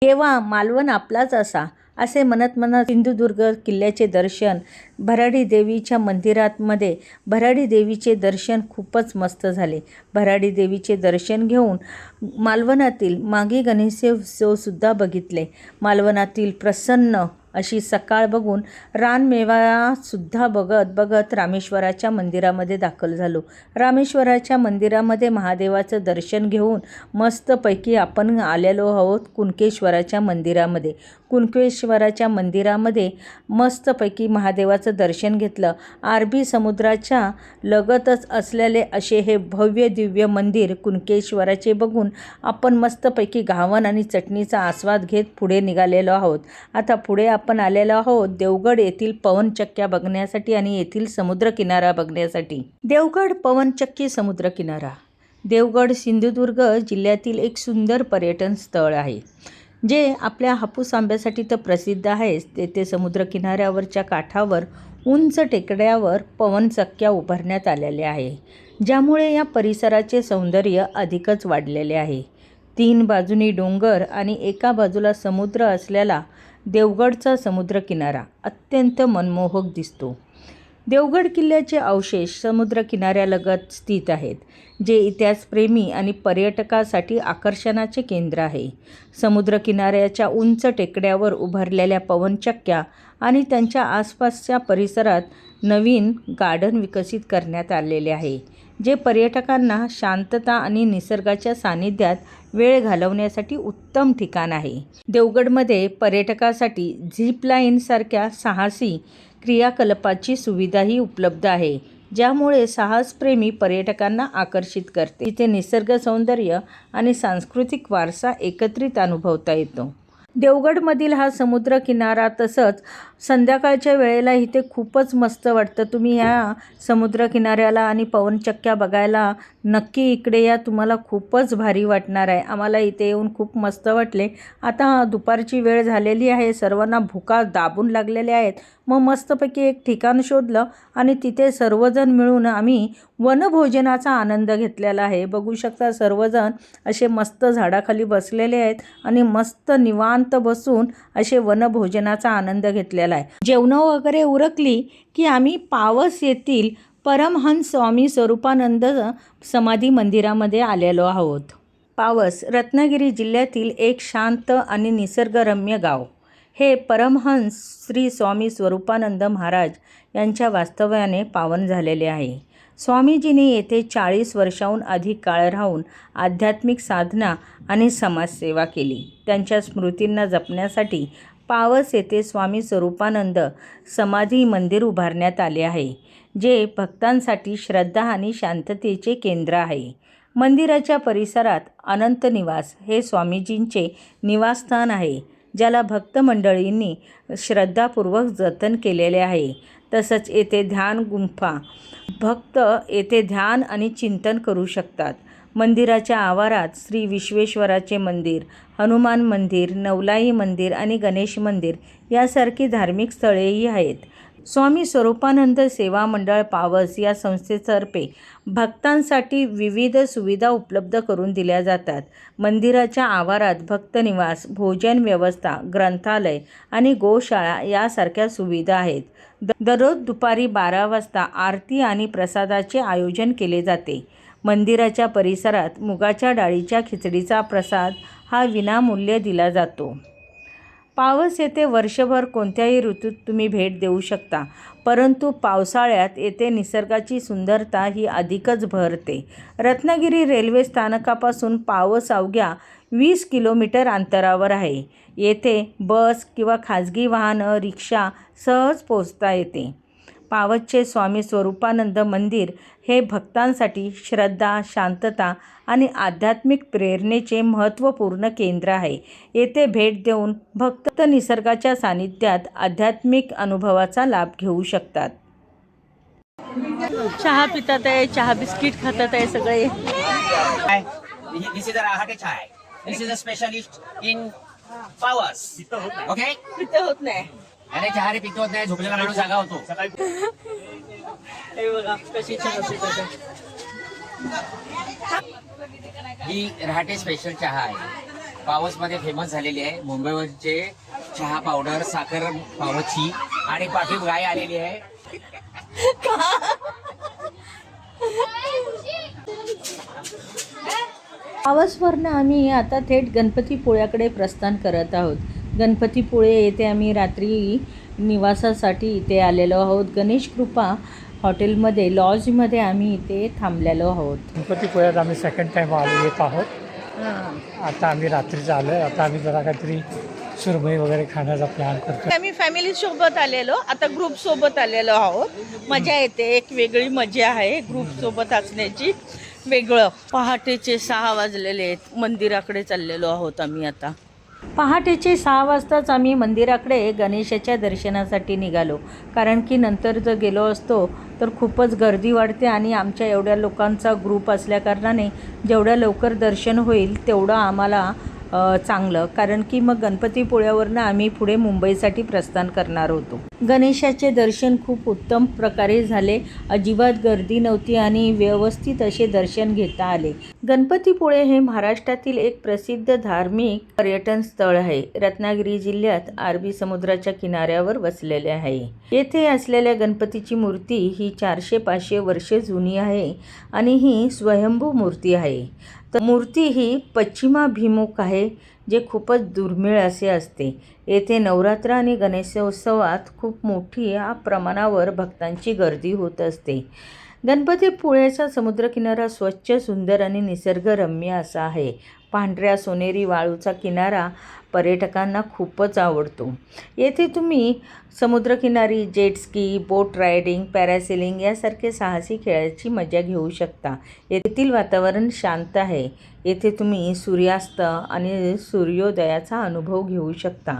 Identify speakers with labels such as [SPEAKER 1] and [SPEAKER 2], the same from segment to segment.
[SPEAKER 1] केव्हा मालवण आपलाच असा असे म्हणत म्हणत सिंधुदुर्ग किल्ल्याचे दर्शन, भराडी देवीच्या मंदिरामध्ये भराडी देवीचे दर्शन खूपच मस्त झाले. भराडी देवीचे दर्शन घेऊन मालवणातील मागी गणेशोत्सवसुद्धा बघितले. मालवणातील प्रसन्न अशी सकाळ बघून रानमेवासुद्धा बघत बघत रामेश्वराच्या मंदिरामध्ये दाखल झालो. रामेश्वराच्या मंदिरामध्ये महादेवाचं दर्शन घेऊन मस्तपैकी आपण आलेलो आहोत कुणकेश्वराच्या मंदिरामध्ये. कुणकेश्वराच्या मंदिरामध्ये मस्तपैकी महादेवाचं दर्शन घेतलं. अरबी समुद्राच्या लगतच असलेले असे हे भव्य दिव्य मंदिर कुणकेश्वराचे बघून आपण मस्तपैकी घावन आणि चटणीचा आस्वाद घेत पुढे निघालेलो आहोत. आता पुढे आपण आलेलो आहोत देवगड येथील पवनचक्क्या बघण्यासाठी आणि येथील समुद्रकिनारा बघण्यासाठी. देवगड पवनचक्की समुद्रकिनारा. देवगड सिंधुदुर्ग जिल्ह्यातील एक सुंदर पर्यटन स्थळ आहे, जे आपल्या हापूस आंब्यासाठी तर प्रसिद्ध आहेच. तेथे समुद्रकिनाऱ्यावरच्या काठावर उंच टेकड्यावर पवनचक्क्या उभारण्यात आलेल्या आहे, ज्यामुळे या परिसराचे सौंदर्य अधिकच वाढलेले आहे. 3 बाजूनी डोंगर आणि एका बाजूला समुद्र असलेला देवगडचा समुद्रकिनारा अत्यंत मनमोहक दिसतो. देवगड किल्ल्याचे अवशेष समुद्रकिनाऱ्यालगत स्थित आहेत, जे इतिहासप्रेमी आणि पर्यटकासाठी आकर्षणाचे केंद्र आहे. समुद्रकिनाऱ्याच्या उंच टेकड्यावर उभारलेल्या पवनचक्क्या आणि त्यांच्या आसपासच्या परिसरात नवीन गार्डन विकसित करण्यात आलेले आहे, जे पर्यटकांना शांतता आणि निसर्गाच्या सानिध्यात वेळ घालवण्यासाठी उत्तम ठिकाण आहे. देवगडमध्ये पर्यटकासाठी झिप लाईनसारख्या साहसी क्रियाकलापाची सुविधाही उपलब्ध आहे, ज्यामुळे साहसप्रेमी पर्यटकांना आकर्षित करते. तिथे निसर्ग सौंदर्य आणि सांस्कृतिक वारसा एकत्रित अनुभवता येतो. देवगडमधील हा समुद्रकिनारा तसंच संध्याकाळच्या वेळेला इथे खूपच मस्त वाटतं. तुम्ही ह्या समुद्रकिनाऱ्याला आणि पवनचक्क्या बघायला नक्की इकडे या, तुम्हाला खूपच भारी वाटणार आहे. आम्हाला इथे येऊन खूप मस्त वाटले. आता दुपारची वेळ झालेली आहे, सर्वांना भुका दाबून लागलेल्या आहेत. मग मस्तपैकी एक ठिकाण शोधलं आणि तिथे सर्वजण मिळून आम्ही वनभोजनाचा आनंद घेतलेला आहे. बघू शकता सर्वजण असे मस्त झाडाखाली बसलेले आहेत आणि मस्त निवांत बसून असे वनभोजनाचा आनंद घेतलेला आहे. जेवणं वगैरे उरकली की आम्ही पावस येथील परमहंस स्वामी स्वरूपानंद समाधी मंदिरामध्ये आलेलो आहोत. पावस रत्नागिरी जिल्ह्यातील एक शांत आणि निसर्गरम्य गाव. हे परमहंस श्री स्वामी स्वरूपानंद महाराज यांच्या वास्तव्याने पावन झालेले आहे. स्वामीजींनी येथे 40 वर्षाहून अधिक काळ राहून आध्यात्मिक साधना आणि समाजसेवा केली. त्यांच्या स्मृतींना जपण्यासाठी पावस येथे स्वामी स्वरूपानंद समाधी मंदिर उभारण्यात आले आहे, जे भक्तांसाठी श्रद्धा आणि शांततेचे केंद्र आहे. मंदिराच्या परिसरात अनंत निवास हे स्वामीजींचे निवासस्थान आहे, ज्याला भक्त मंडळींनी श्रद्धापूर्वक जतन केलेले आहे. तसंच येथे ध्यान गुंफा, भक्त येथे ध्यान आणि चिंतन करू शकतात. मंदिराच्या आवारात श्री विश्वेश्वराचे मंदिर, हनुमान मंदिर, नवलाई मंदिर आणि गणेश मंदिर यासारखी धार्मिक स्थळेही आहेत. स्वामी स्वरूपानंद सेवा मंडळ पावस या संस्थेतर्फे भक्तांसाठी विविध सुविधा उपलब्ध करून दिल्या जातात. मंदिराच्या आवारात भक्तनिवास, भोजन व्यवस्था, ग्रंथालय आणि गोशाळा यासारख्या सुविधा आहेत. दररोज दुपारी 12 वाजता आरती आणि प्रसादाचे आयोजन केले जाते. मंदिराच्या परिसरात मुगाच्या डाळीच्या खिचडीचा प्रसाद हा विनामूल्य दिला जातो. पावस येथे वर्षभर कोणत्याही ऋतूत तुम्ही भेट देऊ शकता, परंतु पावसाळ्यात येथे निसर्गाची सुंदरता ही अधिकच भरते. रत्नागिरी रेल्वे स्थानकापासून पावस अवघ्या 20 किलोमीटर अंतरावर आहे. येथे बस किंवा खाजगी वाहनं, रिक्षा सहज पोहोचता येते. पावसचे स्वामी स्वरूपानंद मंदिर हे भक्तांसाठी श्रद्धा, शांतता आणि आध्यात्मिक प्रेरणेचे महत्त्वपूर्ण केंद्र आहे. येथे भेट देऊन भक्त निसर्गाच्या सानिध्यात आध्यात्मिक अनुभवाचा लाभ घेऊ शकतात. चहा पितात आहे, चहा बिस्किट खातात आहे सगळे.
[SPEAKER 2] This is a Rahate chai. This is a specialist in Pawas. Okay?
[SPEAKER 1] पित्त होत नाही.
[SPEAKER 2] अरे चहा रे पितो नाही, झोपलेला माणूस जागा होतो.
[SPEAKER 1] हे बघा कशी चहा पितात.
[SPEAKER 2] ही रहाटे स्पेशल चहा आहे. पावसमध्ये फेमस झालेली आहे. मुंबईवरचे चहा पावडर, साखर पावची आणि पाठीव गाय आलेली आहे.
[SPEAKER 1] पावसवरनं आम्ही आता थेट गणपतीपुळ्याकडे प्रस्थान करत आहोत. गणपतीपुळे येथे आम्ही रात्री निवासासाठी इथे आलेलो आहोत. गणेश कृपा हॉटेलमध्ये लॉजमध्ये आम्ही इथे थांबलेलो आहोत.
[SPEAKER 3] गणपतीपुळ्यात आम्ही सेकंड टाईम येत आहोत. आता आम्ही रात्रीचं आलो आहे. आता आम्ही जरा काहीतरी सुरमई वगैरे खाण्याचा प्लॅन करतो.
[SPEAKER 4] आम्ही फॅमिली सोबत आलेलो, आता ग्रुप सोबत आलेलो आहोत. मजा येते, एक वेगळी मजा आहे ग्रुप सोबत असण्याची. वेगळं. पहाटेचे 6 वाजलेले आहेत. मंदिराकडे चाललेलो आहोत आम्ही आता.
[SPEAKER 1] पहाटेचे 6 वाजताच आम्ही मंदिराकडे गणेशाच्या दर्शनासाठी निघालो. कारण की नंतर जर गेलो असतो तर खूपच गर्दी वाढते आणि आमच्या एवढ्या लोकांचा ग्रुप असल्याकारणाने जेवढ्या लवकर दर्शन होईल तेवढं आम्हाला चांगलं. कारण की मग गणपतीपुळ्यावरनं आम्ही पुढे मुंबईसाठी प्रस्थान करणार होतो. गणेशाचे दर्शन खूप उत्तम प्रकारे झाले. अजिबात गर्दी नव्हती आणि व्यवस्थित असे दर्शन घेता आले. गणपतीपुळे हे महाराष्ट्रातील एक प्रसिद्ध धार्मिक पर्यटन स्थळ आहे. रत्नागिरी जिल्ह्यात अरबी समुद्राच्या किनाऱ्यावर वसलेले आहे. येथे असलेल्या गणपतीची मूर्ती ही 400-500 वर्षे जुनी आहे आणि ही स्वयंभू मूर्ती आहे. तर मूर्ती ही पश्चिमाभिमुख आहे, जे खूपच दुर्मिळ असे असते. येथे नवरात्र आणि गणेशोत्सवात खूप मोठ्या प्रमाणावर भक्तांची गर्दी होत असते. गणपतीपुळ्याचा समुद्रकिनारा स्वच्छ, सुंदर आणि निसर्गरम्य असा आहे. पांढऱ्या सोनेरी वाळूचा किनारा पर्यटकांना खूपच आवडतो. येथे तुम्ही समुद्रकिनारी जेटस्की, बोट रायडिंग, पॅरासेलिंग यासारखे साहसी खेळाची मजा घेऊ शकता. येथील वातावरण शांत आहे. येथे तुम्ही सूर्यास्त आणि सूर्योदयाचा अनुभव घेऊ शकता.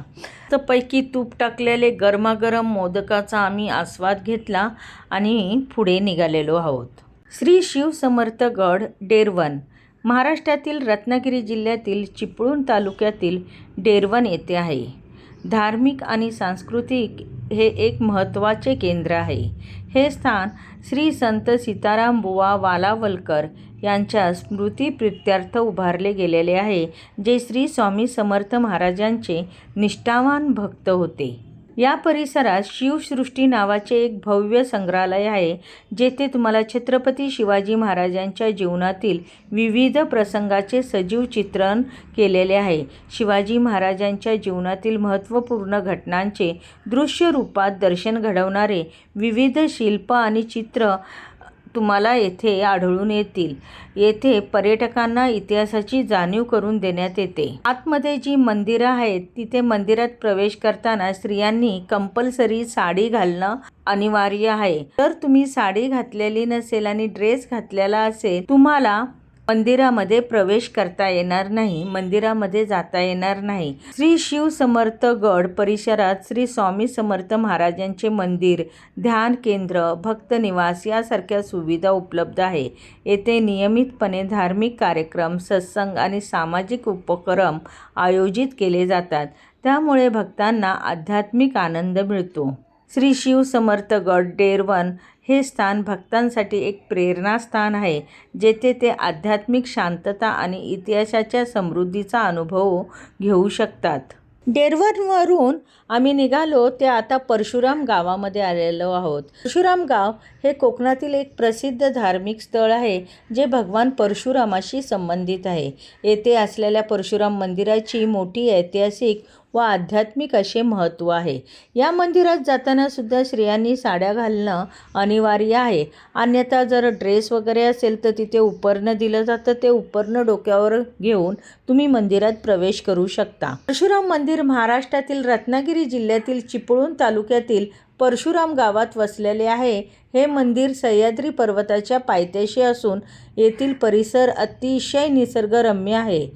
[SPEAKER 1] तर पैकी तूप टाकलेले गरमागरम मोदकाचा आम्ही आस्वाद घेतला आणि पुढे निघालेलो आहोत. श्री शिवसमर्थ गड डेरवन महाराष्ट्रातील रत्नागिरी जिल्ह्यातील चिपळूण तालुक्यातील डेरवन येथे आहे. धार्मिक आणि सांस्कृतिक हे एक महत्त्वाचे केंद्र आहे. हे स्थान श्री संत सीताराम बुवा वालावलकर यांच्या स्मृतिप्रित्यर्थ उभारले गेलेले आहे, जे श्री स्वामी समर्थ महाराजांचे निष्ठावान भक्त होते. या परिसरात शिवसृष्टी नावाचे एक भव्य संग्रहालय आहे, जेथे तुम्हाला छत्रपती शिवाजी महाराजांच्या जीवनातील विविध प्रसंगाचे सजीव चित्रण केलेले आहे. शिवाजी महाराजांच्या जीवनातील महत्त्वपूर्ण घटनांचे दृश्य रूपात दर्शन घडवणारे विविध शिल्प आणि चित्र तुम्हाला येथे आढळून येतील. येथे पर्यटकांना इतिहासाची जाणीव करून देण्यात येते. आतमध्ये जी मंदिरं आहेत तिथे मंदिरात प्रवेश करताना स्त्रियांनी कंपल्सरी साडी घालणं अनिवार्य आहे. जर तुम्ही साडी घातलेली नसेल आणि ड्रेस घातलेला असेल, तुम्हाला मंदिरामध्ये प्रवेश करता येणार नाही, मंदिरामध्ये जाता येणार नाही. श्री शिवसमर्थ गड परिसरात श्री स्वामी समर्थ महाराजांचे मंदिर, ध्यान केंद्र, भक्त निवास यासारख्या सुविधा उपलब्ध आहे. येथे नियमितपणे धार्मिक कार्यक्रम, सत्संग आणि सामाजिक उपक्रम आयोजित केले जातात. त्यामुळे भक्तांना आध्यात्मिक आनंद मिळतो. श्री शिवसमर्थ गड डेरवन हे स्थान भक्तांसाठी एक प्रेरणास्थान आहे, जेथे ते आध्यात्मिक शांतता आणि इतिहासाच्या समृद्धीचा अनुभव घेऊ शकतात. डेरवनवरून आम्ही निघालो ते आता परशुराम गावामध्ये आलेलो आहोत. परशुराम गाव हे कोकणातील एक प्रसिद्ध धार्मिक स्थळ आहे, जे भगवान परशुरामाशी संबंधित आहे. येथे असलेल्या परशुराम मंदिराची मोठी ऐतिहासिक व आध्यात्मिक असे महत्त्व आहे. या मंदिरात जाताना सुद्धा स्त्रियांनी साड्या घालणं अनिवार्य आहे. अन्यथा जर ड्रेस वगैरे असेल तर तिथे उपरणं दिलं जातं. ते उपरणं डोक्यावर घेऊन तुम्ही मंदिरात प्रवेश करू शकता. परशुराम मंदिर महाराष्ट्रातील रत्नागिरी जिल्ह्यातील चिपळूण तालुक्यातील परशुराम गावात वसलेले आहे. हे मंदिर सह्याद्री पर्वताच्या पायथ्याशी असून येथील परिसर अतिशय निसर्गरम्य आहे.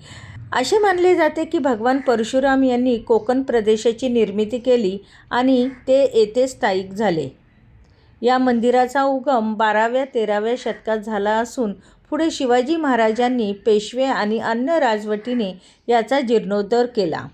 [SPEAKER 1] असे मानले जाते की भगवान परशुराम यांनी कोकण प्रदेशाची निर्मिती केली आणि ते येथे स्थायिक झाले. या मंदिराचा उगम 12व्या-13व्या शतकात झाला असून पुढे शिवाजी महाराजांनी, पेशवे आणि अन्य राजवटीने याचा जीर्णोद्धार केला.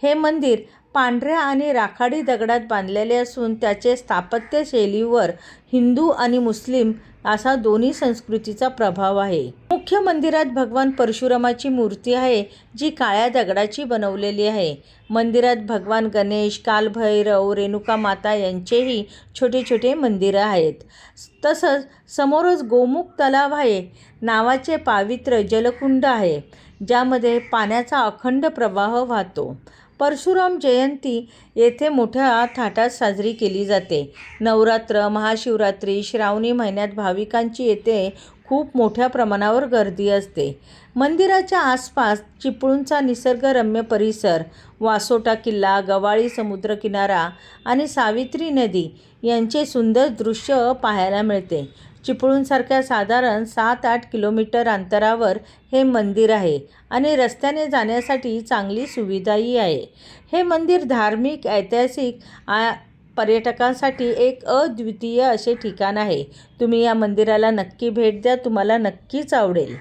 [SPEAKER 1] हे मंदिर पांढऱ्या आणि राखाडी दगडात बांधलेले असून त्याचे स्थापत्य शैलीवर हिंदू आणि मुस्लिम असा दोन्ही संस्कृतीचा प्रभाव आहे. मुख्य मंदिरात भगवान परशुरामाची मूर्ती आहे जी काळ्या दगडाची बनवलेली आहे. मंदिरात भगवान गणेश, कालभैरव, रेणुका माता यांचेही छोटे छोटे मंदिरं आहेत. तसंच समोरच गोमुख तलाव आहे नावाचे पावित्र्य जलकुंड आहे ज्यामध्ये पाण्याचा अखंड प्रवाह वाहतो. परशुराम जयंती येथे मोठ्या थाटात साजरी केली जाते. नवरात्र, महाशिवरात्री, श्रावणी महिन्यात भाविकांची येथे खूप मोठ्या प्रमाणावर गर्दी असते. मंदिराच्या आसपास चिपळूणचा निसर्गरम्य परिसर, वासोटा किल्ला, गवाळी समुद्रकिनारा आणि सावित्री नदी यांचे सुंदर दृश्य पाहायला मिळते. चिपळूणसारख्या साधारण 7-8 किलोमीटर अंतरावर हे मंदिर आहे आणि रस्त्याने जाण्यासाठी चांगली सुविधाही आहे. हे मंदिर धार्मिक, ऐतिहासिक पर्यटकांसाठी एक अद्वितीय असे ठिकाण आहे. तुम्ही या मंदिराला नक्की भेट द्या, तुम्हाला नक्कीच आवडेल.